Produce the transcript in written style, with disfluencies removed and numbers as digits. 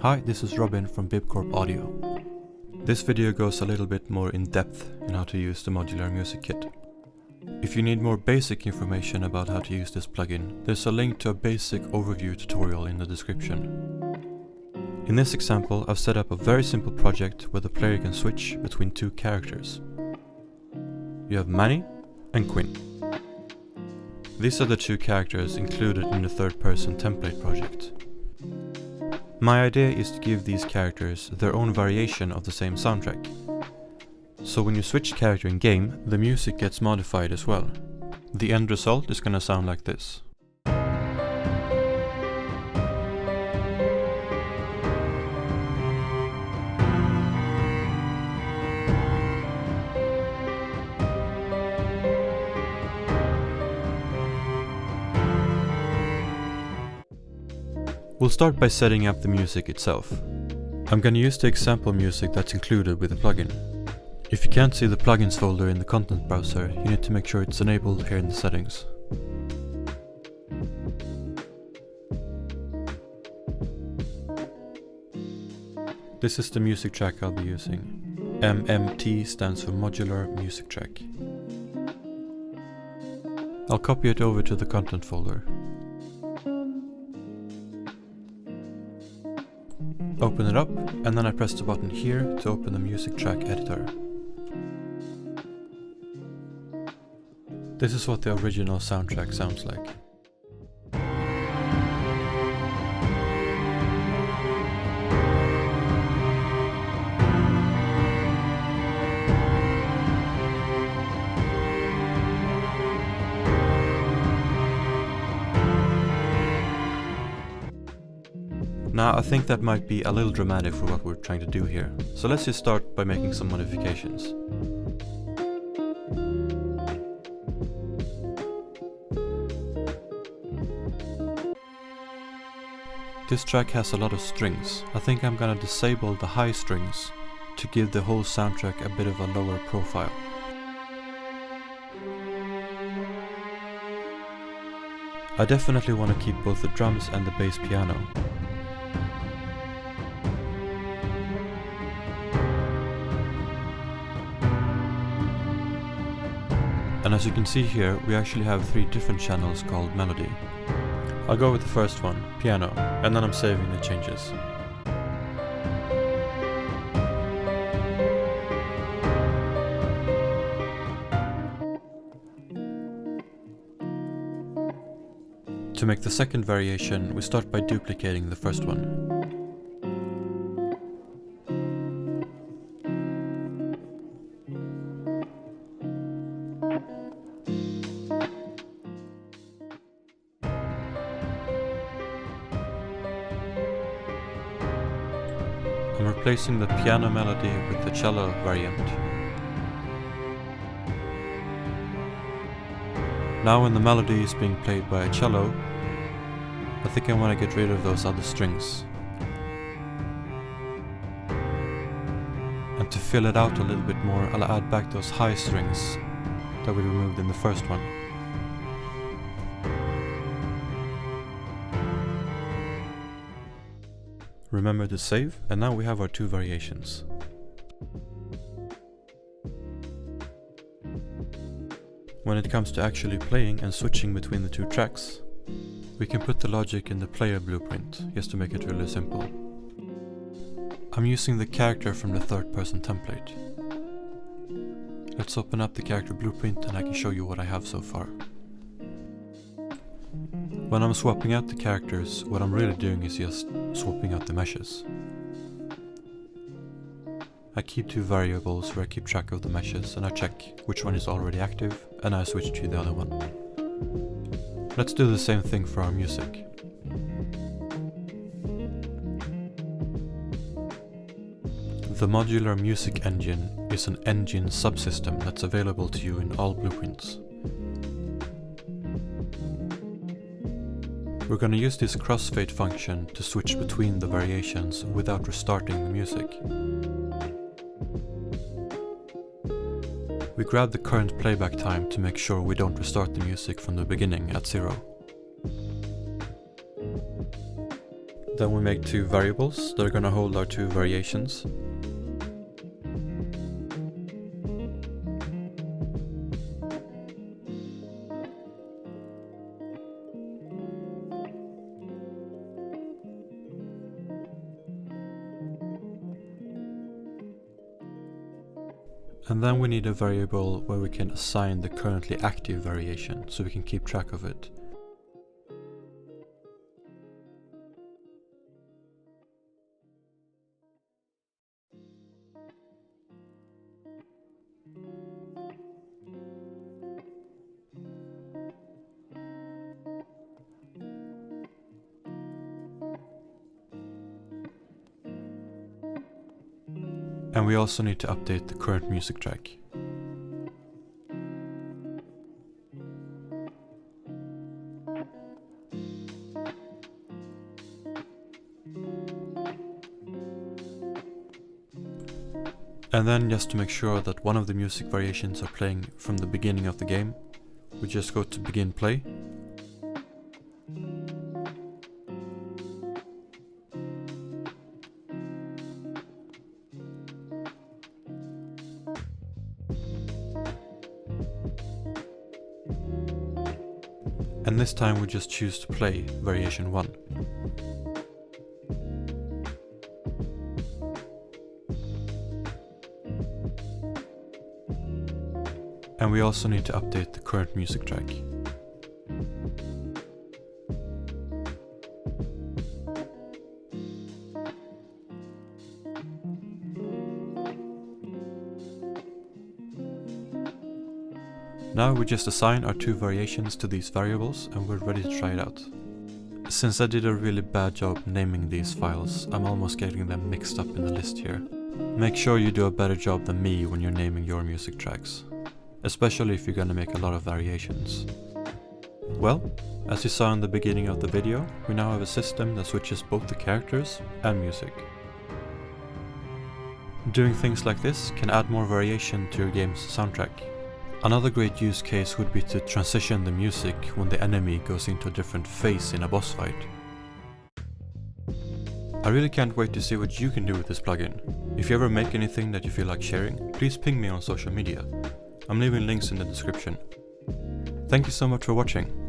Hi, this is Robin from Bibcorp Audio. This video goes a little bit more in depth in how to use the Modular music kit. If you need more basic information about how to use this plugin, there's a link to a basic overview tutorial in the description. In this example, I've set up a very simple project where the player can switch between two characters. You have Manny and Quinn. These are the two characters included in the third-person template project. My idea is to give these characters their own variation of the same soundtrack. So when you switch character in game, the music gets modified as well. The end result is gonna sound like this. We'll start by setting up the music itself. I'm gonna use the example music that's included with the plugin. If you can't see the plugins folder in the content browser, you need to make sure it's enabled here in the settings. This is the music track I'll be using. MMT stands for Modular Music Track. I'll copy it over to the content folder. Open it up, and then I press the button here to open the music track editor. This is what the original soundtrack sounds like. Now I think that might be a little dramatic for what we're trying to do here, so let's just start by making some modifications. This track has a lot of strings. I think I'm gonna disable the high strings to give the whole soundtrack a bit of a lower profile. I definitely want to keep both the drums and the bass piano. And as you can see here, we actually have 3 different channels called melody. I'll go with the first one, piano, and then I'm saving the changes. To make the second variation, we start by duplicating the first one. I'm replacing the piano melody with the cello variant. Now when the melody is being played by a cello, I think I want to get rid of those other strings. And to fill it out a little bit more, I'll add back those high strings that we removed in the first one. Remember to save, and now we have our 2 variations. When it comes to actually playing and switching between the 2 tracks, we can put the logic in the player blueprint, just to make it really simple. I'm using the character from the third-person template. Let's open up the character blueprint and I can show you what I have so far. When I'm swapping out the characters, what I'm really doing is just swapping out the meshes. I keep 2 variables where I keep track of the meshes and I check which one is already active and I switch to the other one. Let's do the same thing for our music. The Modular Music Engine is an engine subsystem that's available to you in all blueprints. We're gonna use this crossfade function to switch between the variations without restarting the music. We grab the current playback time to make sure we don't restart the music from the beginning at 0. Then we make two variables that are gonna hold our two variations. And then we need a variable where we can assign the currently active variation, so we can keep track of it. And we also need to update the current music track. And then, just to make sure that one of the music variations are playing from the beginning of the game, we just go to begin play. And this time we just choose to play variation 1. And we also need to update the current music track. Now we just assign our two variations to these variables and we're ready to try it out. Since I did a really bad job naming these files, I'm almost getting them mixed up in the list here. Make sure you do a better job than me when you're naming your music tracks, especially if you're gonna make a lot of variations. Well, as you saw in the beginning of the video, we now have a system that switches both the characters and music. Doing things like this can add more variation to your game's soundtrack. Another great use case would be to transition the music when the enemy goes into a different phase in a boss fight. I really can't wait to see what you can do with this plugin. If you ever make anything that you feel like sharing, please ping me on social media. I'm leaving links in the description. Thank you so much for watching.